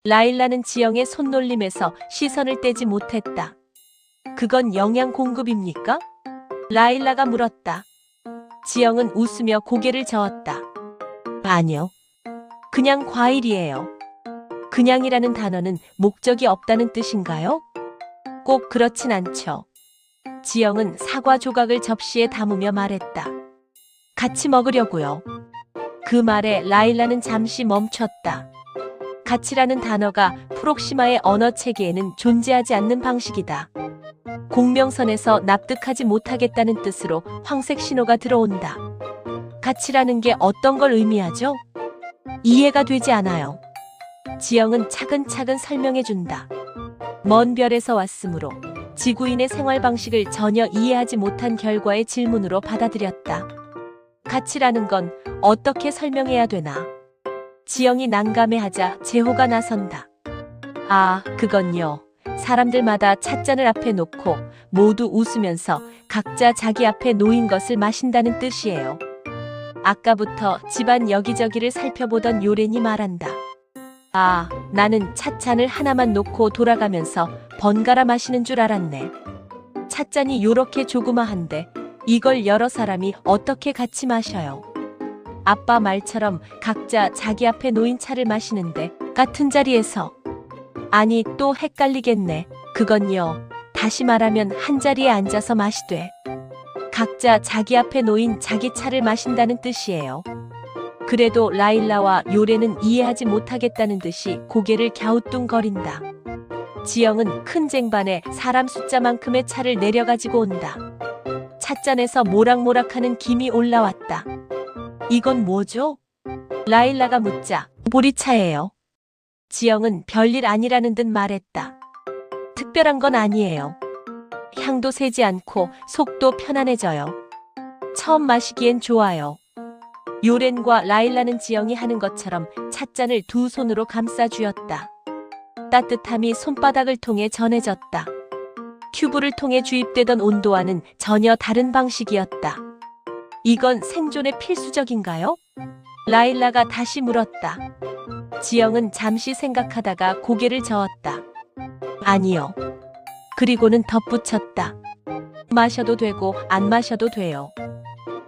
라일라는 지영의 손놀림에서 시선을 떼지 못했다. 그건 영양 공급입니까? 라일라가 물었다. 지영은 웃으며 고개를 저었다. 아니요. 그냥 과일이에요. 그냥이라는 단어는 목적이 없다는 뜻인가요? 꼭 그렇진 않죠. 지영은 사과 조각을 접시에 담으며 말했다. 같이 먹으려고요. 그 말에 라일라는 잠시 멈췄다. 같이라는 단어가 프록시마의 언어 체계에는 존재하지 않는 방식이다. 공명선에서 납득하지 못하겠다는 뜻으로 황색 신호가 들어온다. 같이라는 게 어떤 걸 의미하죠? 이해가 되지 않아요. 지영은 차근차근 설명해준다. 먼 별에서 왔으므로 지구인의 생활 방식을 전혀 이해하지 못한 결과의 질문으로 받아들였다. 가치라는 건 어떻게 설명해야 되나? 지영이 난감해하자 재호가 나선다. 아, 그건요. 사람들마다 찻잔을 앞에 놓고 모두 웃으면서 각자 자기 앞에 놓인 것을 마신다는 뜻이에요. 아까부터 집안 여기저기를 살펴보던 요렌이 말한다. 아, 나는 찻잔을 하나만 놓고 돌아가면서 번갈아 마시는 줄 알았네. 찻잔이 요렇게 조그마한데 이걸 여러 사람이 어떻게 같이 마셔요? 아빠 말처럼 각자 자기 앞에 놓인 차를 마시는데 같은 자리에서. 아니, 또 헷갈리겠네. 그건요. 다시 말하면 한 자리에 앉아서 마시되 각자 자기 앞에 놓인 자기 차를 마신다는 뜻이에요. 그래도 라일라와 요렌은 이해하지 못하겠다는 듯이 고개를 갸우뚱거린다. 지영은 큰 쟁반에 사람 숫자만큼의 차를 내려가지고 온다. 찻잔에서 모락모락하는 김이 올라왔다. 이건 뭐죠? 라일라가 묻자 보리차예요. 지영은 별일 아니라는 듯 말했다. 특별한 건 아니에요. 향도 세지 않고 속도 편안해져요. 처음 마시기엔 좋아요. 요렌과 라일라는 지영이 하는 것처럼 찻잔을 두 손으로 감싸 쥐었다. 따뜻함이 손바닥을 통해 전해졌다. 큐브를 통해 주입되던 온도와는 전혀 다른 방식이었다. 이건 생존에 필수적인가요? 라일라가 다시 물었다. 지영은 잠시 생각하다가 고개를 저었다. 아니요. 그리고는 덧붙였다. 마셔도 되고 안 마셔도 돼요.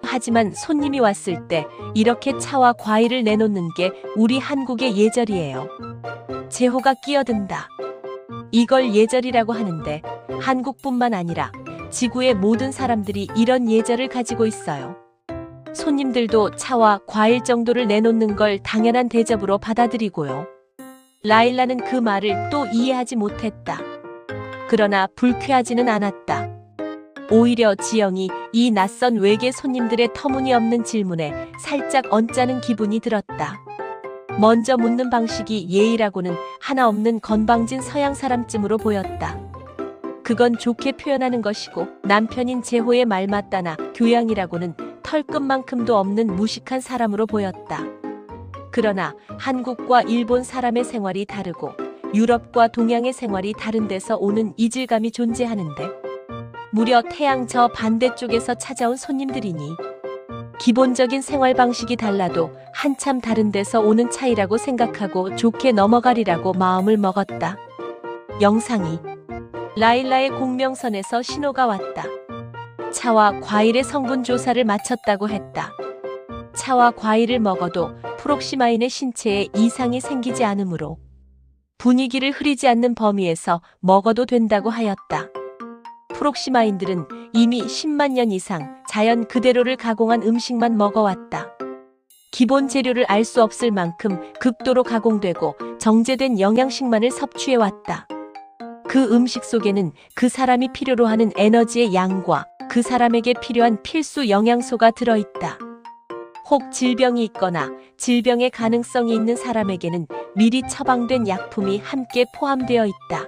하지만 손님이 왔을 때 이렇게 차와 과일을 내놓는 게 우리 한국의 예절이에요. 재호가 끼어든다. 이걸 예절이라고 하는데 한국뿐만 아니라 지구의 모든 사람들이 이런 예절을 가지고 있어요. 손님들도 차와 과일 정도를 내놓는 걸 당연한 대접으로 받아들이고요. 라일라는 그 말을 또 이해하지 못했다. 그러나 불쾌하지는 않았다. 오히려 지영이 이 낯선 외계 손님들의 터무니없는 질문에 살짝 언짢은 기분이 들었다. 먼저 묻는 방식이 예의라고는 하나 없는 건방진 서양 사람쯤으로 보였다. 그건 좋게 표현하는 것이고 남편인 재호의 말 맞다나 교양이라고는 털끝만큼도 없는 무식한 사람으로 보였다. 그러나 한국과 일본 사람의 생활이 다르고 유럽과 동양의 생활이 다른 데서 오는 이질감이 존재하는데 무려 태양 저 반대쪽에서 찾아온 손님들이니 기본적인 생활 방식이 달라도 한참 다른 데서 오는 차이라고 생각하고 좋게 넘어가리라고 마음을 먹었다. 영상이 라일라의 공명선에서 신호가 왔다. 차와 과일의 성분 조사를 마쳤다고 했다. 차와 과일을 먹어도 프록시마인의 신체에 이상이 생기지 않으므로 분위기를 흐리지 않는 범위에서 먹어도 된다고 하였다. 프록시마인들은 이미 10만 년 이상 자연 그대로를 가공한 음식만 먹어왔다. 기본 재료를 알 수 없을 만큼 극도로 가공되고 정제된 영양식만을 섭취해왔다. 그 음식 속에는 그 사람이 필요로 하는 에너지의 양과 그 사람에게 필요한 필수 영양소가 들어있다. 혹 질병이 있거나 질병의 가능성이 있는 사람에게는 미리 처방된 약품이 함께 포함되어 있다.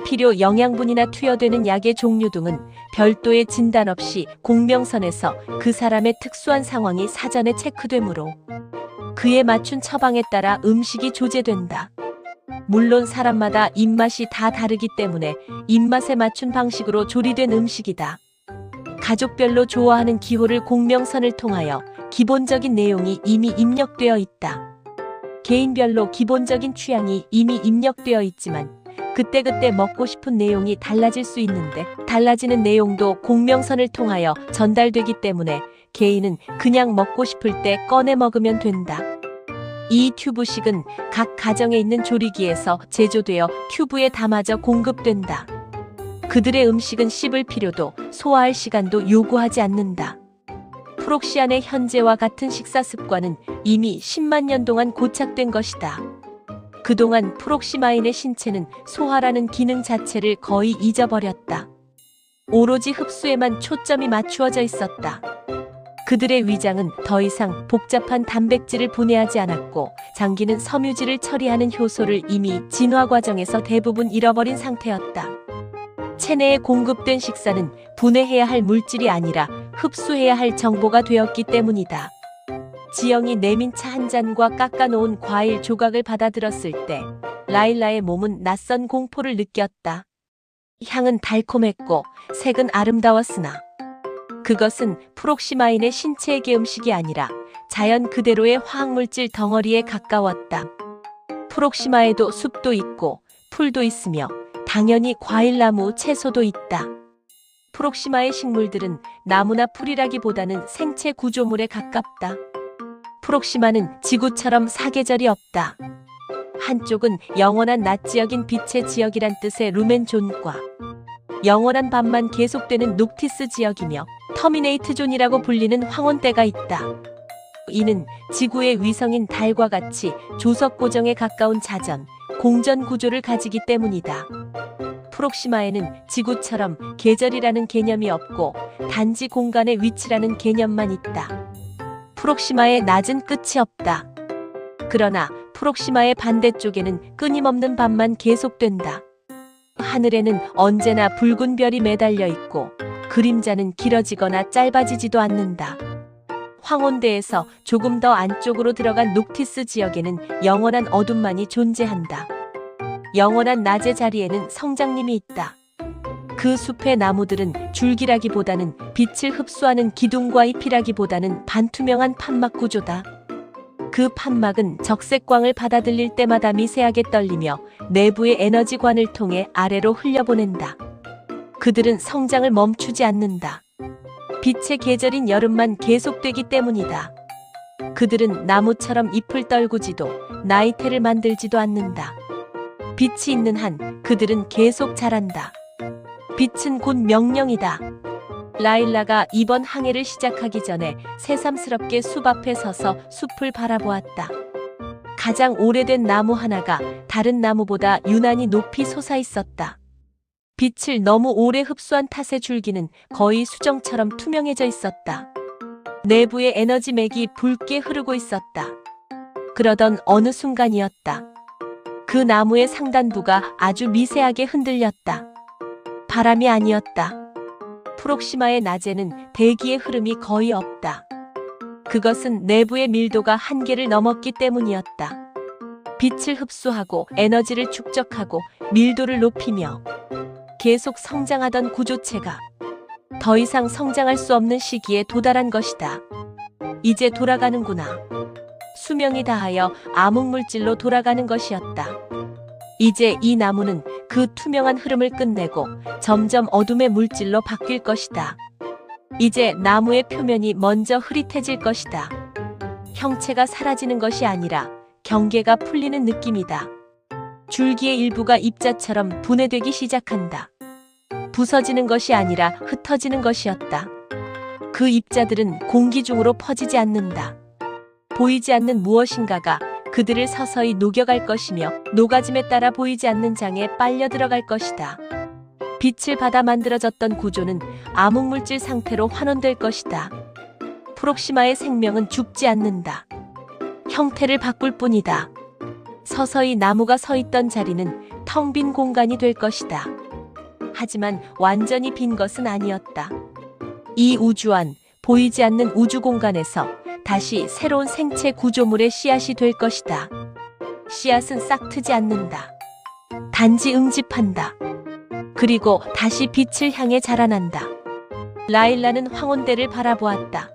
필요 영양분이나 투여되는 약의 종류 등은 별도의 진단 없이 공명선에서 그 사람의 특수한 상황이 사전에 체크되므로 그에 맞춘 처방에 따라 음식이 조제된다. 물론 사람마다 입맛이 다 다르기 때문에 입맛에 맞춘 방식으로 조리된 음식이다. 가족별로 좋아하는 기호를 공명선을 통하여 기본적인 내용이 이미 입력되어 있다. 개인별로 기본적인 취향이 이미 입력되어 있지만 그때그때 먹고 싶은 내용이 달라질 수 있는데 달라지는 내용도 공명선을 통하여 전달되기 때문에 개인은 그냥 먹고 싶을 때 꺼내 먹으면 된다. 이 튜브식은 각 가정에 있는 조리기에서 제조되어 튜브에 담아져 공급된다. 그들의 음식은 씹을 필요도 소화할 시간도 요구하지 않는다. 프록시안의 현재와 같은 식사 습관은 이미 10만 년 동안 고착된 것이다. 그동안 프록시마인의 신체는 소화라는 기능 자체를 거의 잊어버렸다. 오로지 흡수에만 초점이 맞추어져 있었다. 그들의 위장은 더 이상 복잡한 단백질을 분해하지 않았고 장기는 섬유질을 처리하는 효소를 이미 진화 과정에서 대부분 잃어버린 상태였다. 체내에 공급된 식사는 분해해야 할 물질이 아니라 흡수해야 할 정보가 되었기 때문이다. 지영이 내민 차 한 잔과 깎아놓은 과일 조각을 받아들었을 때 라일라의 몸은 낯선 공포를 느꼈다. 향은 달콤했고 색은 아름다웠으나 그것은 프록시마인의 신체에게 음식이 아니라 자연 그대로의 화학물질 덩어리에 가까웠다. 프록시마에도 숲도 있고 풀도 있으며 당연히 과일나무, 채소도 있다. 프록시마의 식물들은 나무나 풀이라기보다는 생체 구조물에 가깝다. 프록시마는 지구처럼 사계절이 없다. 한쪽은 영원한 낮 지역인 빛의 지역이란 뜻의 루멘존과 영원한 밤만 계속되는 녹티스 지역이며 터미네이트 존이라고 불리는 황혼대가 있다. 이는 지구의 위성인 달과 같이 조석 고정에 가까운 자전, 공전 구조를 가지기 때문이다. 프록시마에는 지구처럼 계절이라는 개념이 없고 단지 공간의 위치라는 개념만 있다. 프록시마의 낮은 끝이 없다. 그러나 프록시마의 반대쪽에는 끊임없는 밤만 계속된다. 하늘에는 언제나 붉은 별이 매달려 있고 그림자는 길어지거나 짧아지지도 않는다. 황혼대에서 조금 더 안쪽으로 들어간 녹티스 지역에는 영원한 어둠만이 존재한다. 영원한 낮의 자리에는 성장림이 있다. 그 숲의 나무들은 줄기라기보다는 빛을 흡수하는 기둥과 잎이라기보다는 반투명한 판막 구조다. 그 판막은 적색광을 받아들일 때마다 미세하게 떨리며 내부의 에너지관을 통해 아래로 흘려보낸다. 그들은 성장을 멈추지 않는다. 빛의 계절인 여름만 계속되기 때문이다. 그들은 나무처럼 잎을 떨구지도 나이테를 만들지도 않는다. 빛이 있는 한 그들은 계속 자란다. 빛은 곧 명령이다. 라일라가 이번 항해를 시작하기 전에 새삼스럽게 숲 앞에 서서 숲을 바라보았다. 가장 오래된 나무 하나가 다른 나무보다 유난히 높이 솟아 있었다. 빛을 너무 오래 흡수한 탓에 줄기는 거의 수정처럼 투명해져 있었다. 내부의 에너지 맥이 붉게 흐르고 있었다. 그러던 어느 순간이었다. 그 나무의 상단부가 아주 미세하게 흔들렸다. 바람이 아니었다. 프록시마의 낮에는 대기의 흐름이 거의 없다. 그것은 내부의 밀도가 한계를 넘었기 때문이었다. 빛을 흡수하고 에너지를 축적하고 밀도를 높이며 계속 성장하던 구조체가 더 이상 성장할 수 없는 시기에 도달한 것이다. 이제 돌아가는구나. 수명이 다하여 암흑물질로 돌아가는 것이었다. 이제 이 나무는 그 투명한 흐름을 끝내고 점점 어둠의 물질로 바뀔 것이다. 이제 나무의 표면이 먼저 흐릿해질 것이다. 형체가 사라지는 것이 아니라 경계가 풀리는 느낌이다. 줄기의 일부가 입자처럼 분해되기 시작한다. 부서지는 것이 아니라 흩어지는 것이었다. 그 입자들은 공기 중으로 퍼지지 않는다. 보이지 않는 무엇인가가 그들을 서서히 녹여갈 것이며 녹아짐에 따라 보이지 않는 장에 빨려 들어갈 것이다. 빛을 받아 만들어졌던 구조는 암흑물질 상태로 환원될 것이다. 프록시마의 생명은 죽지 않는다. 형태를 바꿀 뿐이다. 서서히 나무가 서 있던 자리는 텅 빈 공간이 될 것이다. 하지만 완전히 빈 것은 아니었다. 이 우주 안, 보이지 않는 우주 공간에서 다시 새로운 생체 구조물의 씨앗이 될 것이다. 씨앗은 싹트지 않는다. 단지 응집한다. 그리고 다시 빛을 향해 자라난다. 라일라는 황혼대를 바라보았다.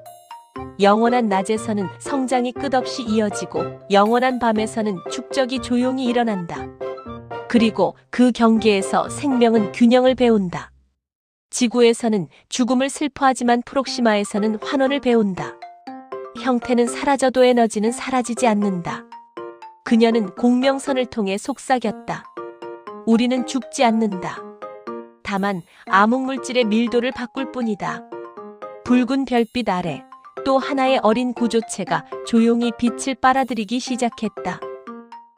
영원한 낮에서는 성장이 끝없이 이어지고 영원한 밤에서는 축적이 조용히 일어난다. 그리고 그 경계에서 생명은 균형을 배운다. 지구에서는 죽음을 슬퍼하지만 프록시마에서는 환원을 배운다. 형태는 사라져도 에너지는 사라지지 않는다. 그녀는 공명선을 통해 속삭였다. 우리는 죽지 않는다. 다만 암흑물질의 밀도를 바꿀 뿐이다. 붉은 별빛 아래 또 하나의 어린 구조체가 조용히 빛을 빨아들이기 시작했다.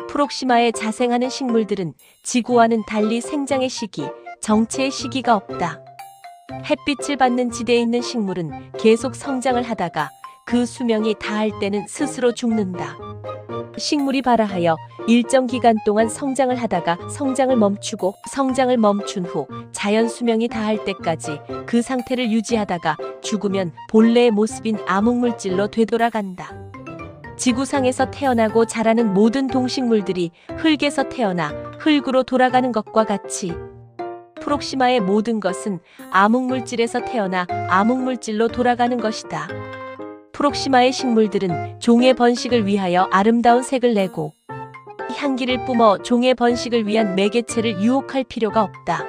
프록시마에 자생하는 식물들은 지구와는 달리 생장의 시기, 정체의 시기가 없다. 햇빛을 받는 지대에 있는 식물은 계속 성장을 하다가 그 수명이 다할 때는 스스로 죽는다. 식물이 발화하여 일정 기간 동안 성장을 하다가 성장을 멈추고 성장을 멈춘 후 자연 수명이 다할 때까지 그 상태를 유지하다가 죽으면 본래의 모습인 암흑물질로 되돌아간다. 지구상에서 태어나고 자라는 모든 동식물들이 흙에서 태어나 흙으로 돌아가는 것과 같이 프록시마의 모든 것은 암흑물질에서 태어나 암흑물질로 돌아가는 것이다. 프록시마의 식물들은 종의 번식을 위하여 아름다운 색을 내고 향기를 뿜어 종의 번식을 위한 매개체를 유혹할 필요가 없다.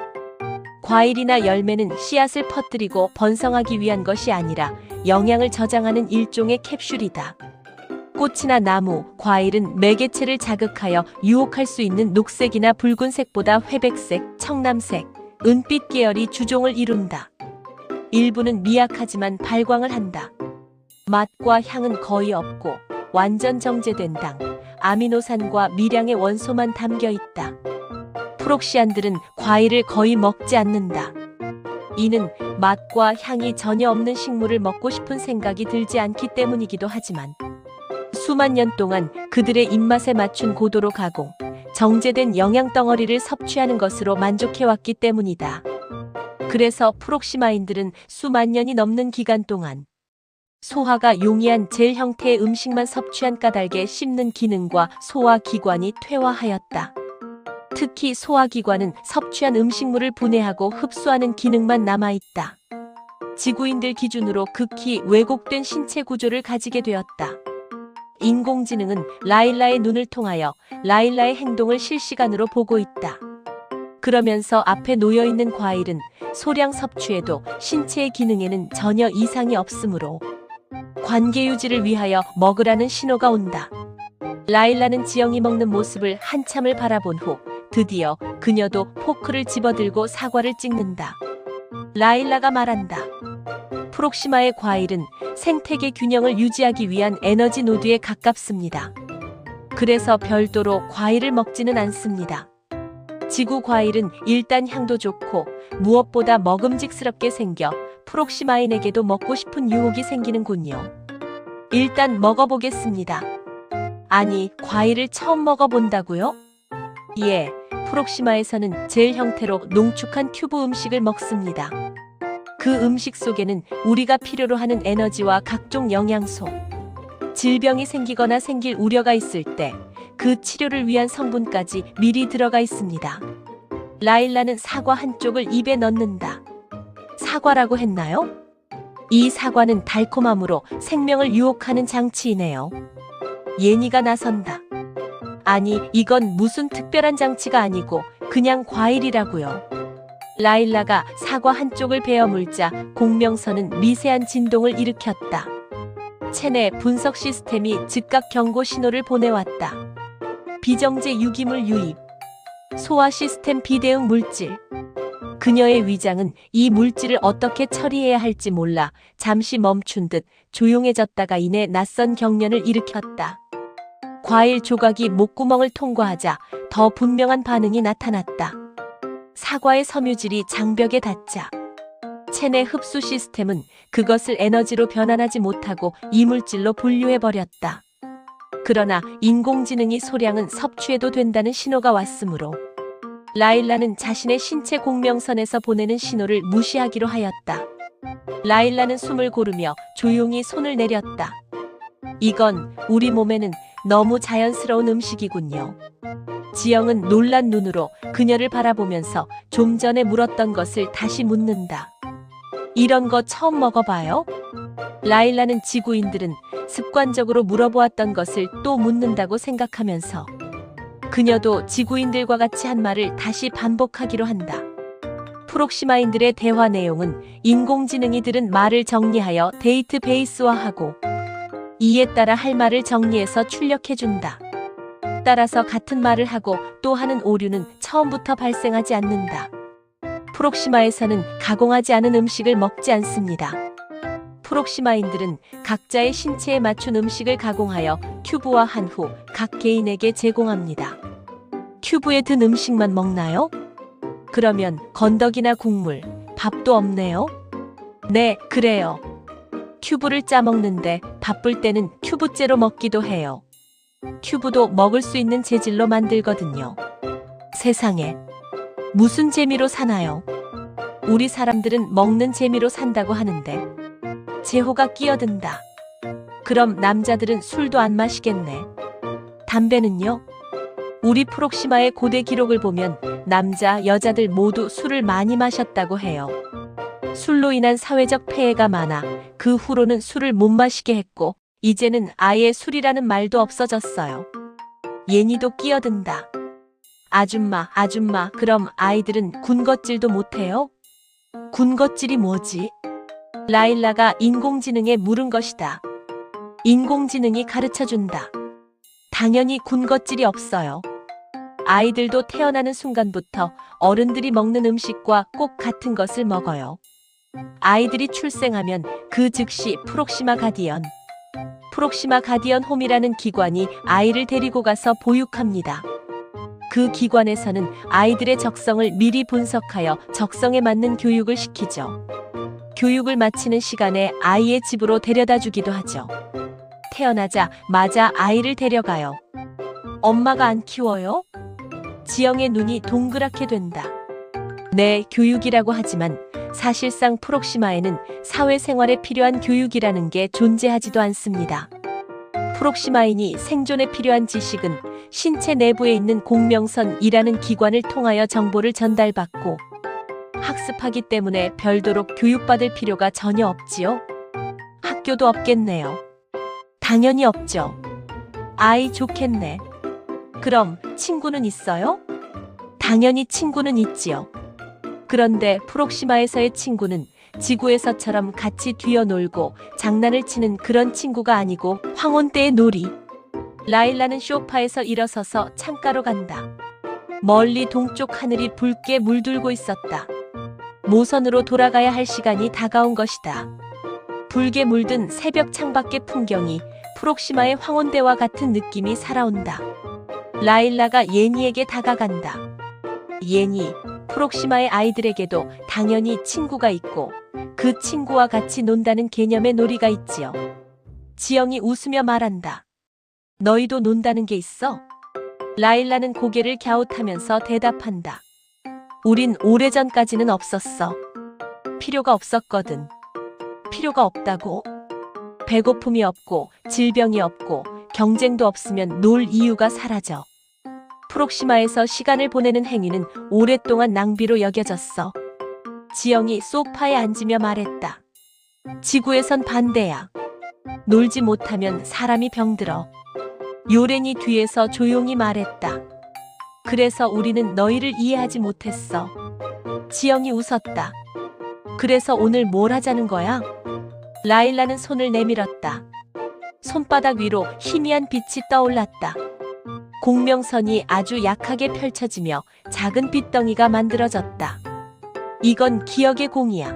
과일이나 열매는 씨앗을 퍼뜨리고 번성하기 위한 것이 아니라 영양을 저장하는 일종의 캡슐이다. 꽃이나 나무, 과일은 매개체를 자극하여 유혹할 수 있는 녹색이나 붉은색보다 회백색, 청남색, 은빛 계열이 주종을 이룬다. 일부는 미약하지만 발광을 한다. 맛과 향은 거의 없고 완전 정제된 당, 아미노산과 미량의 원소만 담겨 있다. 프록시안들은 과일을 거의 먹지 않는다. 이는 맛과 향이 전혀 없는 식물을 먹고 싶은 생각이 들지 않기 때문이기도 하지만 수만 년 동안 그들의 입맛에 맞춘 고도로 가공, 정제된 영양 덩어리를 섭취하는 것으로 만족해왔기 때문이다. 그래서 프록시마인들은 수만 년이 넘는 기간 동안 소화가 용이한 젤 형태의 음식만 섭취한 까닭에 씹는 기능과 소화기관이 퇴화하였다. 특히 소화기관은 섭취한 음식물을 분해하고 흡수하는 기능만 남아있다. 지구인들 기준으로 극히 왜곡된 신체 구조를 가지게 되었다. 인공지능은 라일라의 눈을 통하여 라일라의 행동을 실시간으로 보고 있다. 그러면서 앞에 놓여있는 과일은 소량 섭취해도 신체의 기능에는 전혀 이상이 없으므로 관계 유지를 위하여 먹으라는 신호가 온다. 라일라는 지영이 먹는 모습을 한참을 바라본 후 드디어 그녀도 포크를 집어들고 사과를 찍는다. 라일라가 말한다. 프록시마의 과일은 생태계 균형을 유지하기 위한 에너지 노드에 가깝습니다. 그래서 별도로 과일을 먹지는 않습니다. 지구 과일은 일단 향도 좋고 무엇보다 먹음직스럽게 생겨 프록시마인에게도 먹고 싶은 유혹이 생기는군요. 일단 먹어보겠습니다. 아니, 과일을 처음 먹어본다고요? 예, 프록시마에서는 젤 형태로 농축한 튜브 음식을 먹습니다. 그 음식 속에는 우리가 필요로 하는 에너지와 각종 영양소, 질병이 생기거나 생길 우려가 있을 때 그 치료를 위한 성분까지 미리 들어가 있습니다. 라일라는 사과 한쪽을 입에 넣는다. 사과라고 했나요? 이 사과는 달콤함으로 생명을 유혹하는 장치이네요. 예니가 나선다. 아니, 이건 무슨 특별한 장치가 아니고 그냥 과일이라고요. 라일라가 사과 한쪽을 베어 물자 공명선은 미세한 진동을 일으켰다. 체내 분석 시스템이 즉각 경고 신호를 보내왔다. 비정제 유기물 유입, 소화 시스템 비대응 물질. 그녀의 위장은 이 물질을 어떻게 처리해야 할지 몰라 잠시 멈춘 듯 조용해졌다가 이내 낯선 경련을 일으켰다. 과일 조각이 목구멍을 통과하자 더 분명한 반응이 나타났다. 사과의 섬유질이 장벽에 닿자 체내 흡수 시스템은 그것을 에너지로 변환하지 못하고 이물질로 분류해버렸다. 그러나 인공지능이 소량은 섭취해도 된다는 신호가 왔으므로 라일라는 자신의 신체 공명선에서 보내는 신호를 무시하기로 하였다. 라일라는 숨을 고르며 조용히 손을 내렸다. 이건 우리 몸에는 너무 자연스러운 음식이군요. 지영은 놀란 눈으로 그녀를 바라보면서 좀 전에 물었던 것을 다시 묻는다. 이런 거 처음 먹어봐요? 라일라는 지구인들은 습관적으로 물어보았던 것을 또 묻는다고 생각하면서 그녀도 지구인들과 같이 한 말을 다시 반복하기로 한다. 프록시마인들의 대화 내용은 인공지능이 들은 말을 정리하여 데이터베이스화하고 이에 따라 할 말을 정리해서 출력해준다. 따라서 같은 말을 하고 또 하는 오류는 처음부터 발생하지 않는다. 프록시마에서는 가공하지 않은 음식을 먹지 않습니다. 프록시마인들은 각자의 신체에 맞춘 음식을 가공하여 큐브화한 후 각 개인에게 제공합니다. 큐브에 든 음식만 먹나요? 그러면 건더기나 국물, 밥도 없네요? 네, 그래요. 큐브를 짜 먹는데 바쁠 때는 큐브째로 먹기도 해요. 큐브도 먹을 수 있는 재질로 만들거든요. 세상에, 무슨 재미로 사나요? 우리 사람들은 먹는 재미로 산다고 하는데. 재호가 끼어든다. 그럼 남자들은 술도 안 마시겠네. 담배는요? 우리 프록시마의 고대 기록을 보면 남자, 여자들 모두 술을 많이 마셨다고 해요. 술로 인한 사회적 폐해가 많아 그 후로는 술을 못 마시게 했고 이제는 아예 술이라는 말도 없어졌어요. 예니도 끼어든다. 아줌마, 아줌마, 그럼 아이들은 군것질도 못해요? 군것질이 뭐지? 라일라가 인공지능에 물은 것이다. 인공지능이 가르쳐준다. 당연히 군것질이 없어요. 아이들도 태어나는 순간부터 어른들이 먹는 음식과 꼭 같은 것을 먹어요. 아이들이 출생하면 그 즉시 프록시마 가디언 홈이라는 기관이 아이를 데리고 가서 보육합니다. 그 기관에서는 아이들의 적성을 미리 분석하여 적성에 맞는 교육을 시키죠. 교육을 마치는 시간에 아이의 집으로 데려다 주기도 하죠. 태어나자마자 아이를 데려가요. 엄마가 안 키워요? 지영의 눈이 동그랗게 된다. 네, 교육이라고 하지만 사실상 프록시마에는 사회생활에 필요한 교육이라는 게 존재하지도 않습니다. 프록시마인이 생존에 필요한 지식은 신체 내부에 있는 공명선이라는 기관을 통하여 정보를 전달받고 학습하기 때문에 별도로 교육받을 필요가 전혀 없지요? 학교도 없겠네요. 당연히 없죠. 아이 좋겠네. 그럼 친구는 있어요? 당연히 친구는 있지요. 그런데 프록시마에서의 친구는 지구에서처럼 같이 뛰어놀고 장난을 치는 그런 친구가 아니고 황혼대의 놀이. 라일라는 소파에서 일어서서 창가로 간다. 멀리 동쪽 하늘이 붉게 물들고 있었다. 모선으로 돌아가야 할 시간이 다가온 것이다. 붉게 물든 새벽 창밖의 풍경이 프록시마의 황혼대와 같은 느낌이 살아온다. 라일라가 예니에게 다가간다. 예니, 프록시마의 아이들에게도 당연히 친구가 있고 그 친구와 같이 논다는 개념의 놀이가 있지요. 지영이 웃으며 말한다. 너희도 논다는 게 있어? 라일라는 고개를 갸웃하면서 대답한다. 우린 오래전까지는 없었어. 필요가 없었거든. 필요가 없다고? 배고픔이 없고 질병이 없고 경쟁도 없으면 놀 이유가 사라져. 프록시마에서 시간을 보내는 행위는 오랫동안 낭비로 여겨졌어. 지영이 소파에 앉으며 말했다. 지구에선 반대야. 놀지 못하면 사람이 병들어. 요렌이 뒤에서 조용히 말했다. 그래서 우리는 너희를 이해하지 못했어. 지영이 웃었다. 그래서 오늘 뭘 하자는 거야? 라일라는 손을 내밀었다. 손바닥 위로 희미한 빛이 떠올랐다. 공명선이 아주 약하게 펼쳐지며 작은 빛덩이가 만들어졌다. 이건 기억의 공이야.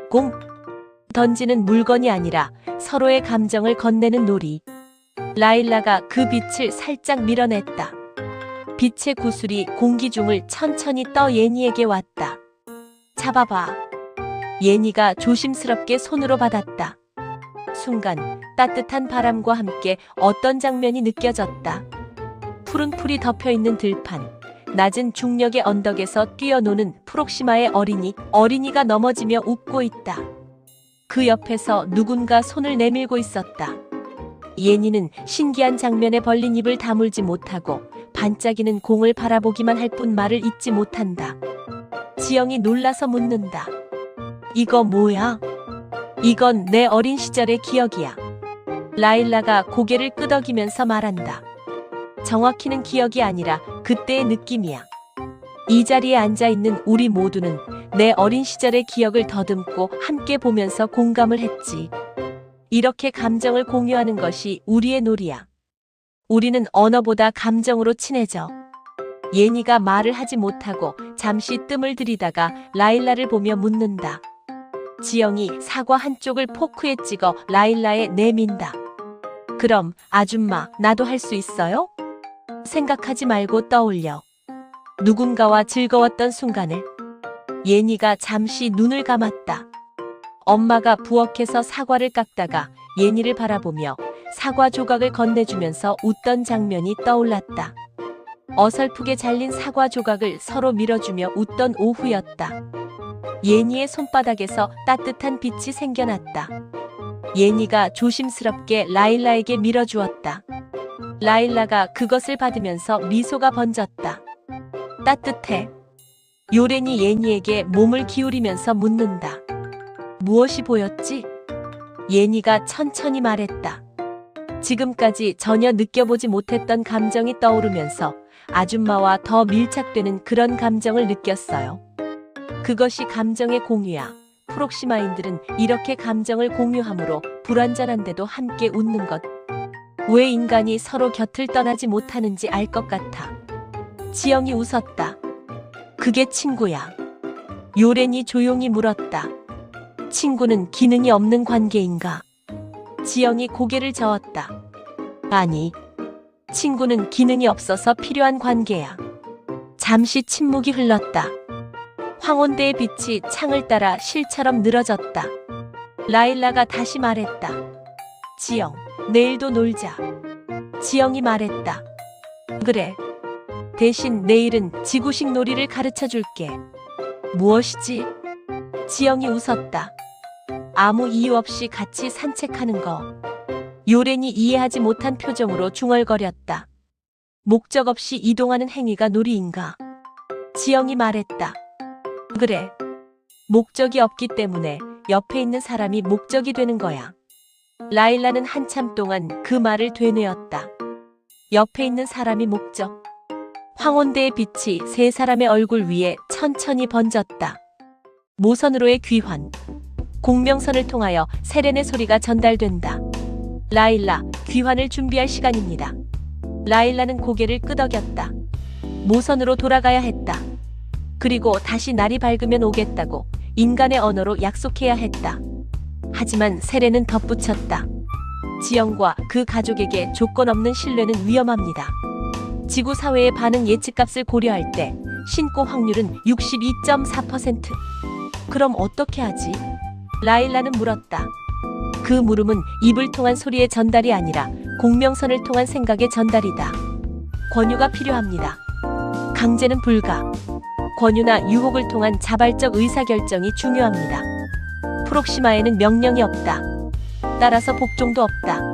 공? 던지는 물건이 아니라 서로의 감정을 건네는 놀이. 라일라가 그 빛을 살짝 밀어냈다. 빛의 구슬이 공기 중을 천천히 떠 예니에게 왔다. 잡아봐. 예니가 조심스럽게 손으로 받았다. 순간 따뜻한 바람과 함께 어떤 장면이 느껴졌다. 푸른 풀이 덮여있는 들판, 낮은 중력의 언덕에서 뛰어노는 프록시마의 어린이가 넘어지며 웃고 있다. 그 옆에서 누군가 손을 내밀고 있었다. 예니는 신기한 장면에 벌린 입을 다물지 못하고 반짝이는 공을 바라보기만 할 뿐 말을 잇지 못한다. 지영이 놀라서 묻는다. 이거 뭐야? 이건 내 어린 시절의 기억이야. 라일라가 고개를 끄덕이면서 말한다. 정확히는 기억이 아니라 그때의 느낌이야. 이 자리에 앉아있는 우리 모두는 내 어린 시절의 기억을 더듬고 함께 보면서 공감을 했지. 이렇게 감정을 공유하는 것이 우리의 놀이야. 우리는 언어보다 감정으로 친해져. 예니가 말을 하지 못하고 잠시 뜸을 들이다가 라일라를 보며 묻는다. 지영이 사과 한쪽을 포크에 찍어 라일라에 내민다. 그럼 아줌마, 나도 할 수 있어요? 생각하지 말고 떠올려. 누군가와 즐거웠던 순간을. 예니가 잠시 눈을 감았다. 엄마가 부엌에서 사과를 깎다가 예니를 바라보며 사과 조각을 건네주면서 웃던 장면이 떠올랐다. 어설프게 잘린 사과 조각을 서로 밀어주며 웃던 오후였다. 예니의 손바닥에서 따뜻한 빛이 생겨났다. 예니가 조심스럽게 라일라에게 밀어주었다. 라일라가 그것을 받으면서 미소가 번졌다. 따뜻해. 요렌이 예니에게 몸을 기울이면서 묻는다. 무엇이 보였지? 예니가 천천히 말했다. 지금까지 전혀 느껴보지 못했던 감정이 떠오르면서 아줌마와 더 밀착되는 그런 감정을 느꼈어요. 그것이 감정의 공유야. 프록시마인들은 이렇게 감정을 공유함으로 불완전한데도 함께 웃는 것. 왜 인간이 서로 곁을 떠나지 못하는지 알 것 같아. 지영이 웃었다. 그게 친구야. 요렌이 조용히 물었다. 친구는 기능이 없는 관계인가? 지영이 고개를 저었다. 아니, 친구는 기능이 없어서 필요한 관계야. 잠시 침묵이 흘렀다. 황혼대의 빛이 창을 따라 실처럼 늘어졌다. 라일라가 다시 말했다. 지영, 내일도 놀자. 지영이 말했다. 그래. 대신 내일은 지구식 놀이를 가르쳐 줄게. 무엇이지? 지영이 웃었다. 아무 이유 없이 같이 산책하는 거. 요렌이 이해하지 못한 표정으로 중얼거렸다. 목적 없이 이동하는 행위가 놀이인가? 지영이 말했다. 그래. 목적이 없기 때문에 옆에 있는 사람이 목적이 되는 거야. 라일라는 한참 동안 그 말을 되뇌었다. 옆에 있는 사람이 목적. 황혼대의 빛이 세 사람의 얼굴 위에 천천히 번졌다. 모선으로의 귀환. 공명선을 통하여 세렌의 소리가 전달된다. 라일라, 귀환을 준비할 시간입니다. 라일라는 고개를 끄덕였다. 모선으로 돌아가야 했다. 그리고 다시 날이 밝으면 오겠다고 인간의 언어로 약속해야 했다. 하지만 세렌은 덧붙였다. 지영과 그 가족에게 조건 없는 신뢰는 위험합니다. 지구 사회의 반응 예측값을 고려할 때 신고 확률은 62.4%. 그럼 어떻게 하지? 라일라는 물었다. 그 물음은 입을 통한 소리의 전달이 아니라 공명선을 통한 생각의 전달이다. 권유가 필요합니다. 강제는 불가. 권유나 유혹을 통한 자발적 의사결정이 중요합니다. 프록시마에는 명령이 없다. 따라서 복종도 없다.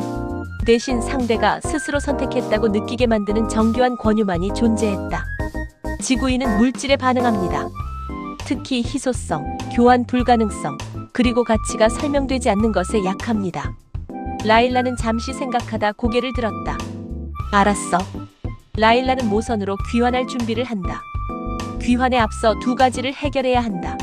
대신 상대가 스스로 선택했다고 느끼게 만드는 정교한 권유만이 존재했다. 지구인은 물질에 반응합니다. 특히 희소성, 교환 불가능성, 그리고 가치가 설명되지 않는 것에 약합니다. 라일라는 잠시 생각하다 고개를 들었다. 알았어. 라일라는 모선으로 귀환할 준비를 한다. 귀환에 앞서 두 가지를 해결해야 한다.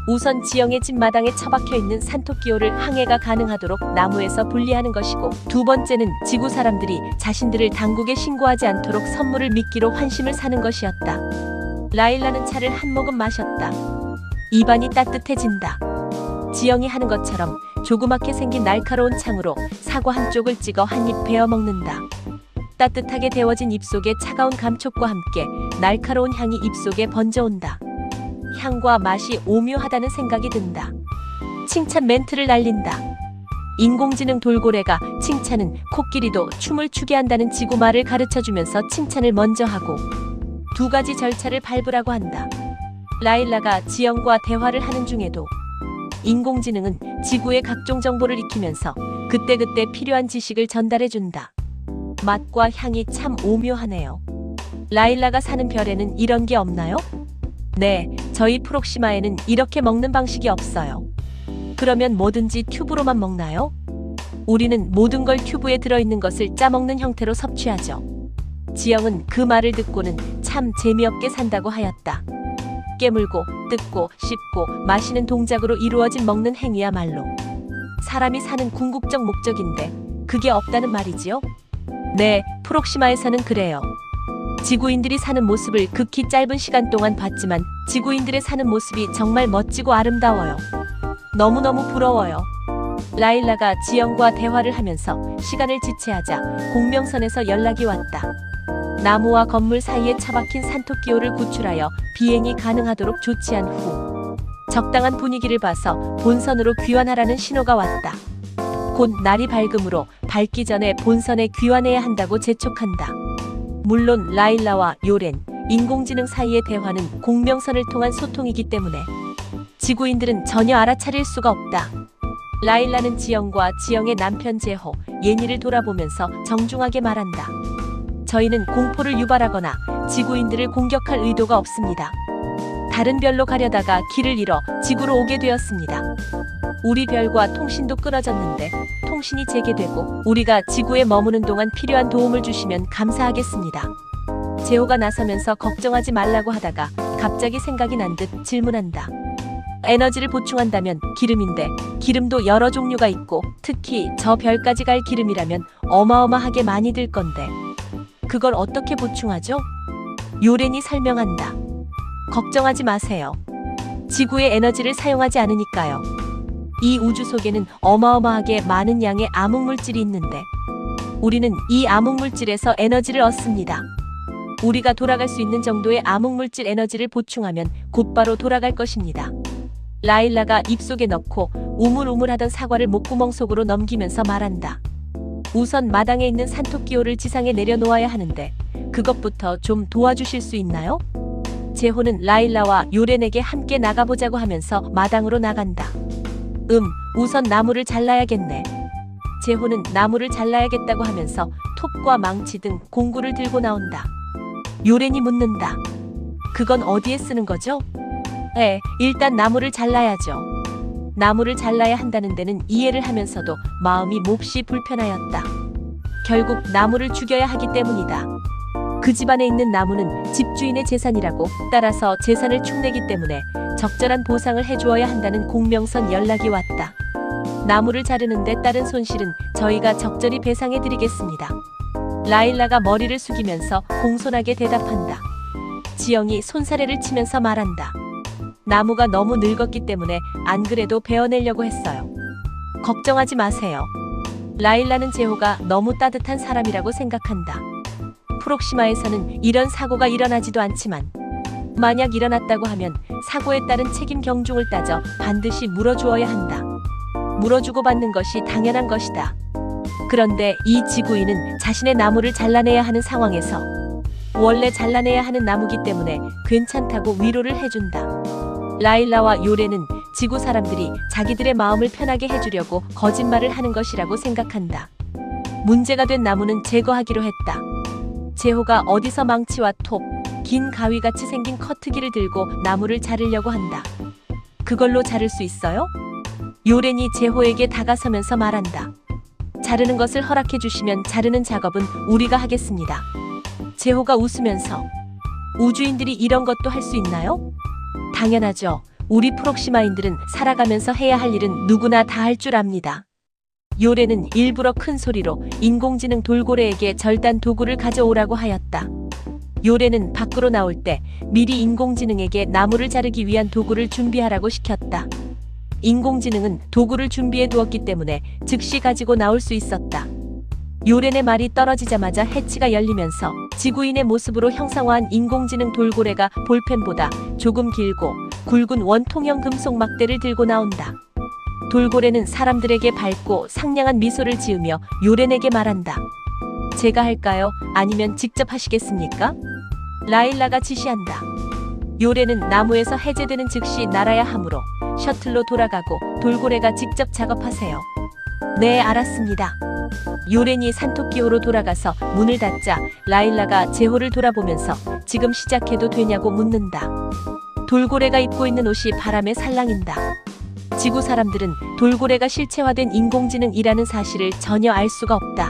우선 지형의 집 마당에 처박혀 있는 산토끼오를 항해가 가능하도록 나무에서 분리하는 것이고, 두 번째는 지구 사람들이 자신들을 당국에 신고하지 않도록 선물을 미끼로 환심을 사는 것이었다. 라일라는 차를 한 모금 마셨다. 입안이 따뜻해진다. 지영이 하는 것처럼 조그맣게 생긴 날카로운 창으로 사과 한쪽을 찍어 한 입 베어 먹는다. 따뜻하게 데워진 입속에 차가운 감촉과 함께 날카로운 향이 입속에 번져온다. 향과 맛이 오묘하다는 생각이 든다. 칭찬 멘트를 날린다. 인공지능 돌고래가 칭찬은 코끼리도 춤을 추게 한다는 지구 말을 가르쳐주면서 칭찬을 먼저 하고, 두 가지 절차를 밟으라고 한다. 라일라가 지영과 대화를 하는 중에도 인공지능은 지구의 각종 정보를 익히면서 그때그때 필요한 지식을 전달해준다. 맛과 향이 참 오묘하네요. 라일라가 사는 별에는 이런 게 없나요? 네, 저희 프록시마에는 이렇게 먹는 방식이 없어요. 그러면 뭐든지 튜브로만 먹나요? 우리는 모든 걸 튜브에 들어있는 것을 짜먹는 형태로 섭취하죠. 지영은 그 말을 듣고는 참 재미없게 산다고 하였다. 깨물고 뜯고 씹고 마시는 동작으로 이루어진 먹는 행위야말로 사람이 사는 궁극적 목적인데 그게 없다는 말이지요? 네, 프록시마에서는 그래요. 지구인들이 사는 모습을 극히 짧은 시간 동안 봤지만 지구인들의 사는 모습이 정말 멋지고 아름다워요. 너무너무 부러워요. 라일라가 지영과 대화를 하면서 시간을 지체하자 공명선에서 연락이 왔다. 나무와 건물 사이에 처박힌 산토끼호를 구출하여 비행이 가능하도록 조치한 후 적당한 분위기를 봐서 본선으로 귀환하라는 신호가 왔다. 곧 날이 밝음으로 밝기 전에 본선에 귀환해야 한다고 재촉한다. 물론 라일라와 요렌, 인공지능 사이의 대화는 공명선을 통한 소통이기 때문에 지구인들은 전혀 알아차릴 수가 없다. 라일라는 지영과 지영의 남편 제호, 예니를 돌아보면서 정중하게 말한다. 저희는 공포를 유발하거나 지구인들을 공격할 의도가 없습니다. 다른 별로 가려다가 길을 잃어 지구로 오게 되었습니다. 우리 별과 통신도 끊어졌는데 통신이 재개되고 우리가 지구에 머무는 동안 필요한 도움을 주시면 감사하겠습니다. 제호가 나서면서 걱정하지 말라고 하다가 갑자기 생각이 난 듯 질문한다. 에너지를 보충한다면 기름인데 기름도 여러 종류가 있고 특히 저 별까지 갈 기름이라면 어마어마하게 많이 들 건데 그걸 어떻게 보충하죠? 요렌이 설명한다. 걱정하지 마세요. 지구의 에너지를 사용하지 않으니까요. 이 우주 속에는 어마어마하게 많은 양의 암흑물질이 있는데 우리는 이 암흑물질에서 에너지를 얻습니다. 우리가 돌아갈 수 있는 정도의 암흑물질 에너지를 보충하면 곧바로 돌아갈 것입니다. 라일라가 입속에 넣고 우물우물하던 사과를 목구멍 속으로 넘기면서 말한다. 우선 마당에 있는 산토끼호를 지상에 내려놓아야 하는데 그것부터 좀 도와주실 수 있나요? 제호는 라일라와 요렌에게 함께 나가보자고 하면서 마당으로 나간다. 우선 나무를 잘라야겠네. 제호는 나무를 잘라야겠다고 하면서 톱과 망치 등 공구를 들고 나온다. 요렌이 묻는다. 그건 어디에 쓰는 거죠? 일단 나무를 잘라야죠. 나무를 잘라야 한다는 데는 이해를 하면서도 마음이 몹시 불편하였다. 결국 나무를 죽여야 하기 때문이다. 그 집안에 있는 나무는 집주인의 재산이라고 따라서 재산을 축내기 때문에 적절한 보상을 해주어야 한다는 공명선 연락이 왔다. 나무를 자르는데 따른 손실은 저희가 적절히 배상해드리겠습니다. 라일라가 머리를 숙이면서 공손하게 대답한다. 지영이 손사래를 치면서 말한다. 나무가 너무 늙었기 때문에 안 그래도 베어내려고 했어요. 걱정하지 마세요. 라일라는 제호가 너무 따뜻한 사람이라고 생각한다. 프록시마에서는 이런 사고가 일어나지도 않지만 만약 일어났다고 하면 사고에 따른 책임 경중을 따져 반드시 물어주어야 한다. 물어주고 받는 것이 당연한 것이다. 그런데 이 지구인은 자신의 나무를 잘라내야 하는 상황에서 원래 잘라내야 하는 나무기 때문에 괜찮다고 위로를 해준다. 라일라와 요렌은 지구 사람들이 자기들의 마음을 편하게 해주려고 거짓말을 하는 것이라고 생각한다. 문제가 된 나무는 제거하기로 했다. 제호가 어디서 망치와 톱, 긴 가위같이 생긴 커트기를 들고 나무를 자르려고 한다. 그걸로 자를 수 있어요? 요렌이 제호에게 다가서면서 말한다. 자르는 것을 허락해 주시면 자르는 작업은 우리가 하겠습니다. 제호가 웃으면서 우주인들이 이런 것도 할 수 있나요? 당연하죠. 우리 프록시마인들은 살아가면서 해야 할 일은 누구나 다 할 줄 압니다. 요렌은 일부러 큰 소리로 인공지능 돌고래에게 절단 도구를 가져오라고 하였다. 요렌은 밖으로 나올 때 미리 인공지능에게 나무를 자르기 위한 도구를 준비하라고 시켰다. 인공지능은 도구를 준비해 두었기 때문에 즉시 가지고 나올 수 있었다. 요렌의 말이 떨어지자마자 해치가 열리면서 지구인의 모습으로 형상화한 인공지능 돌고래가 볼펜보다 조금 길고 굵은 원통형 금속 막대를 들고 나온다. 돌고래는 사람들에게 밝고 상냥한 미소를 지으며 요렌에게 말한다. 제가 할까요? 아니면 직접 하시겠습니까? 라일라가 지시한다. 요렌은 나무에서 해제되는 즉시 날아야 하므로 셔틀로 돌아가고 돌고래가 직접 작업하세요. 네, 알았습니다. 요렌이 산토끼호로 돌아가서 문을 닫자 라일라가 제호를 돌아보면서 지금 시작해도 되냐고 묻는다. 돌고래가 입고 있는 옷이 바람에 살랑인다. 지구 사람들은 돌고래가 실체화된 인공지능이라는 사실을 전혀 알 수가 없다.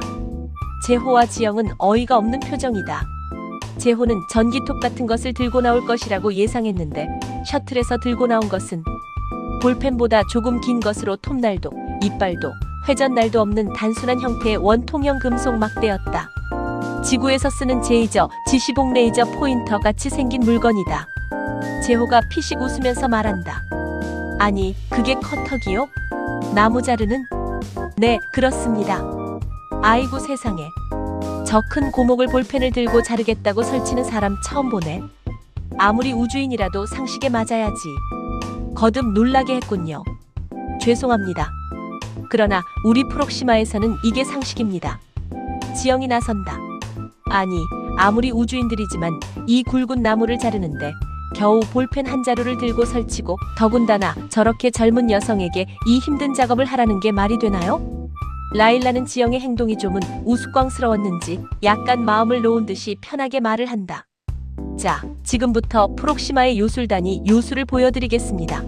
재호와 지영은 어이가 없는 표정이다. 재호는 전기톱 같은 것을 들고 나올 것이라고 예상했는데 셔틀에서 들고 나온 것은 볼펜보다 조금 긴 것으로 톱날도, 이빨도, 회전날도 없는 단순한 형태의 원통형 금속 막대였다. 지구에서 쓰는 제이저, 지시봉 레이저 포인터 같이 생긴 물건이다. 재호가 피식 웃으면서 말한다. 아니, 그게 커터기요? 나무 자르는? 네, 그렇습니다. 아이고 세상에. 저 큰 고목을 볼펜을 들고 자르겠다고 설치는 사람 처음 보네. 아무리 우주인이라도 상식에 맞아야지. 거듭 놀라게 했군요. 죄송합니다. 그러나 우리 프록시마에서는 이게 상식입니다. 지영이 나선다. 아니, 아무리 우주인들이지만 이 굵은 나무를 자르는데 겨우 볼펜 한 자루를 들고 설치고 더군다나 저렇게 젊은 여성에게 이 힘든 작업을 하라는 게 말이 되나요? 라일라는 지영의 행동이 좀은 우스꽝스러웠는지 약간 마음을 놓은 듯이 편하게 말을 한다. 자, 지금부터 프록시마의 요술단이 요술을 보여드리겠습니다.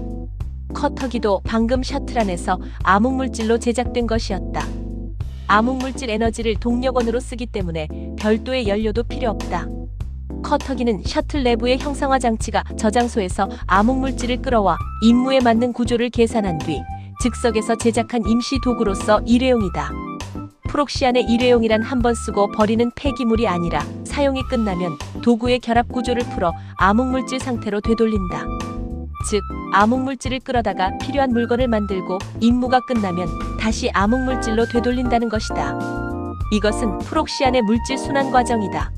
커터기도 방금 셔틀 안에서 암흑물질로 제작된 것이었다. 암흑물질 에너지를 동력원으로 쓰기 때문에 별도의 연료도 필요 없다. 커터기는 셔틀 내부의 형상화 장치가 저장소에서 암흑물질을 끌어와 임무에 맞는 구조를 계산한 뒤 즉석에서 제작한 임시 도구로서 일회용이다. 프록시안의 일회용이란 한 번 쓰고 버리는 폐기물이 아니라 사용이 끝나면 도구의 결합 구조를 풀어 암흑물질 상태로 되돌린다. 즉, 암흑물질을 끌어다가 필요한 물건을 만들고 임무가 끝나면 다시 암흑물질로 되돌린다는 것이다. 이것은 프록시안의 물질 순환 과정이다.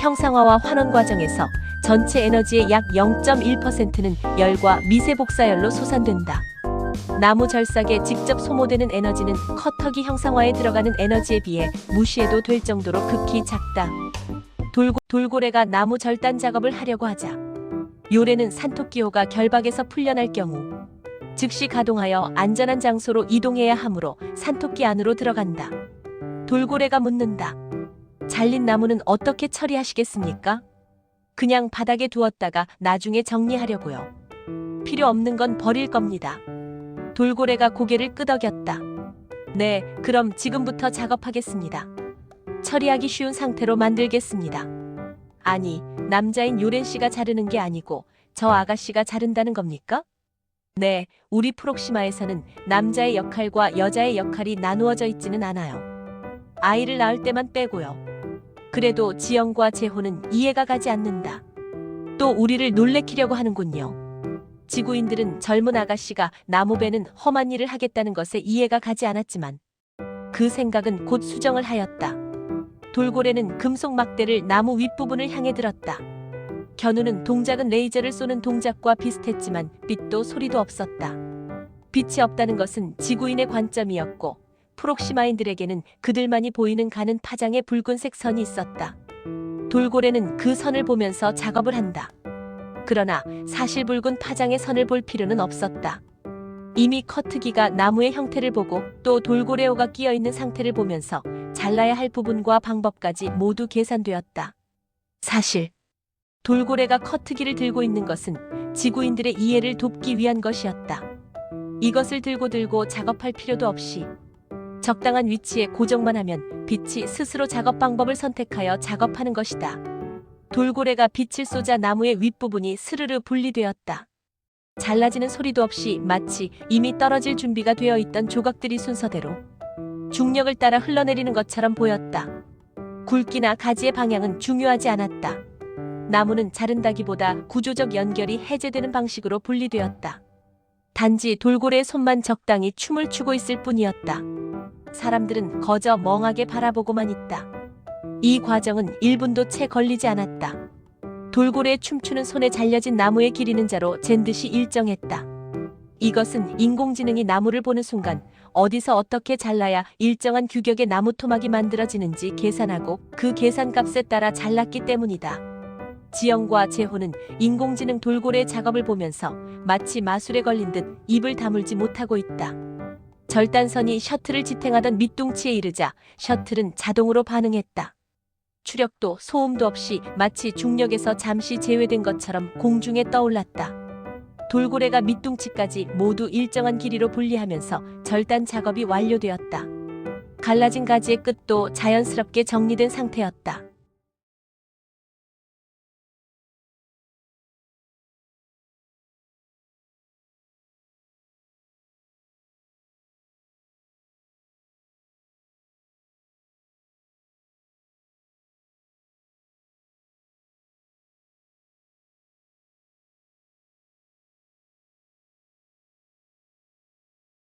형상화와 환원 과정에서 전체 에너지의 약 0.1%는 열과 미세 복사열로 솟아된다. 나무 절삭에 직접 소모되는 에너지는 커터기 형상화에 들어가는 에너지에 비해 무시해도 될 정도로 극히 작다. 돌고래가 나무 절단 작업을 하려고 하자 요래는 산토끼호가 결박에서 풀려날 경우 즉시 가동하여 안전한 장소로 이동해야 하므로 산토끼 안으로 들어간다. 돌고래가 묻는다. 잘린 나무는 어떻게 처리하시겠습니까? 그냥 바닥에 두었다가 나중에 정리하려고요. 필요 없는 건 버릴 겁니다. 돌고래가 고개를 끄덕였다. 네, 그럼 지금부터 작업하겠습니다. 처리하기 쉬운 상태로 만들겠습니다. 아니, 남자인 요렌 씨가 자르는 게 아니고 저 아가씨가 자른다는 겁니까? 네, 우리 프록시마에서는 남자의 역할과 여자의 역할이 나누어져 있지는 않아요. 아이를 낳을 때만 빼고요. 그래도 지영과 재호는 이해가 가지 않는다. 또 우리를 놀래키려고 하는군요. 지구인들은 젊은 아가씨가 나무 베는 험한 일을 하겠다는 것에 이해가 가지 않았지만 그 생각은 곧 수정을 하였다. 돌고래는 금속 막대를 나무 윗부분을 향해 들었다. 견우는 동작은 레이저를 쏘는 동작과 비슷했지만 빛도 소리도 없었다. 빛이 없다는 것은 지구인의 관점이었고 프록시마인들에게는 그들만이 보이는 가는 파장의 붉은색 선이 있었다. 돌고래는 그 선을 보면서 작업을 한다. 그러나 사실 붉은 파장의 선을 볼 필요는 없었다. 이미 커트기가 나무의 형태를 보고 또 돌고래호가 끼어있는 상태를 보면서 잘라야 할 부분과 방법까지 모두 계산되었다. 사실 돌고래가 커트기를 들고 있는 것은 지구인들의 이해를 돕기 위한 것이었다. 이것을 들고 작업할 필요도 없이 적당한 위치에 고정만 하면 빛이 스스로 작업 방법을 선택하여 작업하는 것이다. 돌고래가 빛을 쏘자 나무의 윗부분이 스르르 분리되었다. 잘라지는 소리도 없이 마치 이미 떨어질 준비가 되어 있던 조각들이 순서대로 중력을 따라 흘러내리는 것처럼 보였다. 굵기나 가지의 방향은 중요하지 않았다. 나무는 자른다기보다 구조적 연결이 해제되는 방식으로 분리되었다. 단지 돌고래의 손만 적당히 춤을 추고 있을 뿐이었다. 사람들은 거저 멍하게 바라보고만 있다. 이 과정은 1분도 채 걸리지 않았다. 돌고래의 춤추는 손에 잘려진 나무의 길이는 자로 잰 듯이 일정했다. 이것은 인공지능이 나무를 보는 순간 어디서 어떻게 잘라야 일정한 규격의 나무 토막이 만들어지는지 계산하고 그 계산값에 따라 잘랐기 때문이다. 지영과 재호는 인공지능 돌고래의 작업을 보면서 마치 마술에 걸린 듯 입을 다물지 못하고 있다. 절단선이 셔틀을 지탱하던 밑둥치에 이르자 셔틀은 자동으로 반응했다. 추력도 소음도 없이 마치 중력에서 잠시 제외된 것처럼 공중에 떠올랐다. 돌고래가 밑둥치까지 모두 일정한 길이로 분리하면서 절단 작업이 완료되었다. 갈라진 가지의 끝도 자연스럽게 정리된 상태였다.